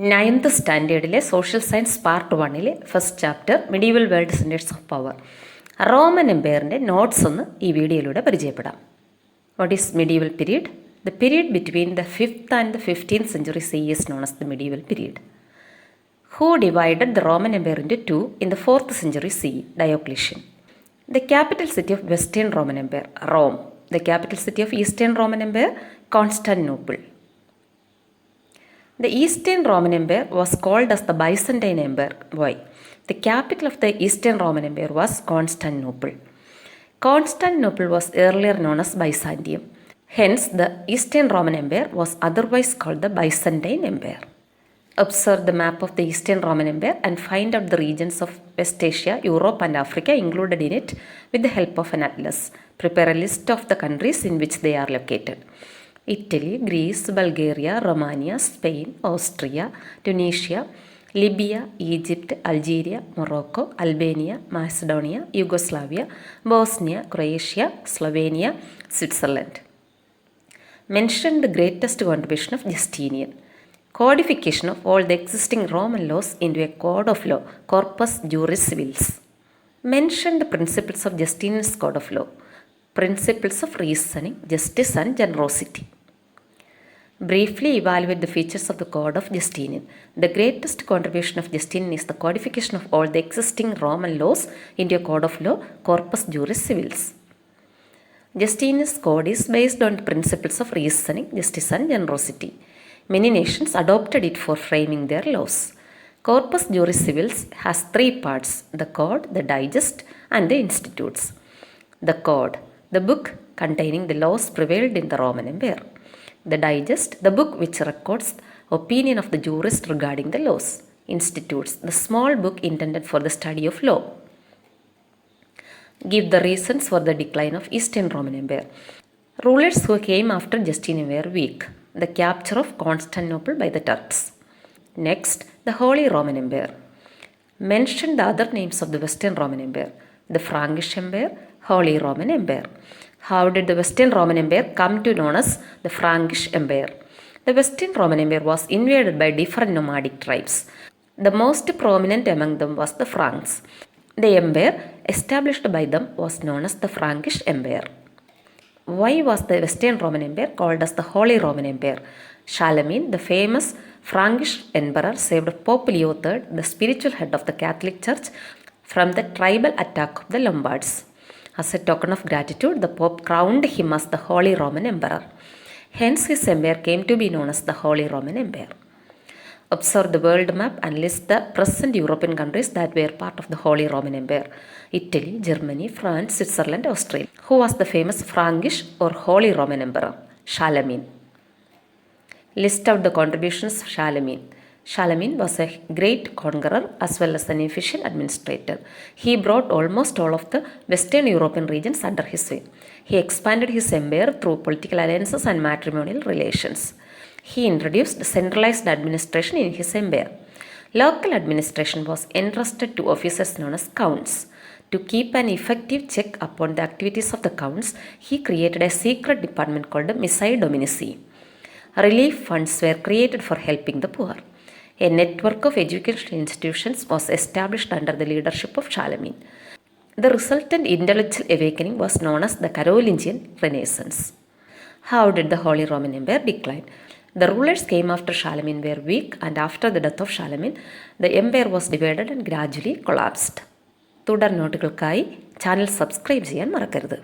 9th സ്റ്റാൻഡേർഡിലെ social science part 1-ലെ first chapter medieval world centres of power Roman എംപയറിൻ്റെ notes ഒന്ന് ഈ വീഡിയോയിലൂടെ പരിചയപ്പെടാം. What is medieval period? The period between the 5th and the 15th century CE is known as the medieval period. Who divided the Roman Empire into two in the 4th century CE? Diocletian. The capital city of Western Roman Empire, Rome. The capital city of Eastern Roman Empire, Constantinople. The Eastern Roman Empire was called as the Byzantine Empire. Why? The capital of the Eastern Roman Empire was Constantinople. Constantinople was earlier known as Byzantium. Hence, the Eastern Roman Empire was otherwise called the Byzantine Empire. Observe the map of the Eastern Roman Empire and find out the regions of West Asia, Europe and Africa included in it with the help of an atlas. Prepare a list of the countries in which they are located. Italy, Greece, Bulgaria, Romania, Spain, Austria, Tunisia, Libya, Egypt, Algeria, Morocco, Albania, Macedonia, Yugoslavia, Bosnia, Croatia, Slovenia, Switzerland. Mention the greatest contribution of Justinian. Codification of all the existing Roman laws into a code of law, Corpus Juris Civilis. Mention the principles of Justinian's code of law. Principles of reasoning, justice and generosity. Briefly evaluate the features of the code of Justinian. The greatest contribution of Justinian is the codification of all the existing Roman laws into a code of law, Corpus Juris Civilis. Justinian's code is based on the principles of reasoning, justice and generosity. Many nations adopted it for framing their laws. Corpus Juris Civilis has three parts: the code, the digest and the institutes. The code, the book containing the laws prevailed in the Roman Empire. The digest, the book which records opinion of the jurist regarding the laws. Institutes, the small book intended for the study of law. Give the reasons for the decline of Eastern Roman Empire. Rulers who came after Justinian were weak. The capture of Constantinople by the Turks. Next, the Holy Roman Empire. Mention the other names of the Western Roman Empire. The Frankish Empire, Holy Roman Empire. How did the Western Roman Empire come to known as the Frankish Empire? The Western Roman Empire was invaded by different nomadic tribes. The most prominent among them was the Franks. The empire established by them was known as the Frankish Empire. Why was the Western Roman Empire called as the Holy Roman Empire? Charlemagne, the famous Frankish emperor, saved Pope Leo III, the spiritual head of the Catholic Church, from the tribal attack of the Lombards. As a token of gratitude, the Pope crowned him as the Holy Roman Emperor. Hence, his empire came to be known as the Holy Roman Empire. Observe the world map and list the present European countries that were part of the Holy Roman Empire: Italy, Germany, France, Switzerland, Austria. Who was the famous Frankish or Holy Roman Emperor? Charlemagne. List out the contributions of Charlemagne. Charlemagne was a great conqueror as well as an efficient administrator. He brought almost all of the Western European regions under his sway. He expanded his empire through political alliances and matrimonial relations. He introduced centralized administration in his empire. Local administration was entrusted to officers known as counts. To keep an effective check upon the activities of the counts, he created a secret department called the Missae Dominici. Relief funds were created for helping the poor. A network of educational institutions was established under the leadership of Charlemagne. The resultant intellectual awakening was known as the Carolingian Renaissance. How did the Holy Roman Empire decline? The rulers came after Charlemagne were weak, and after the death of Charlemagne, the empire was divided and gradually collapsed. തുടർ നോട്ടുകൾക്കായി channel subscribe ചെയ്യാൻ മറക്കരുത്.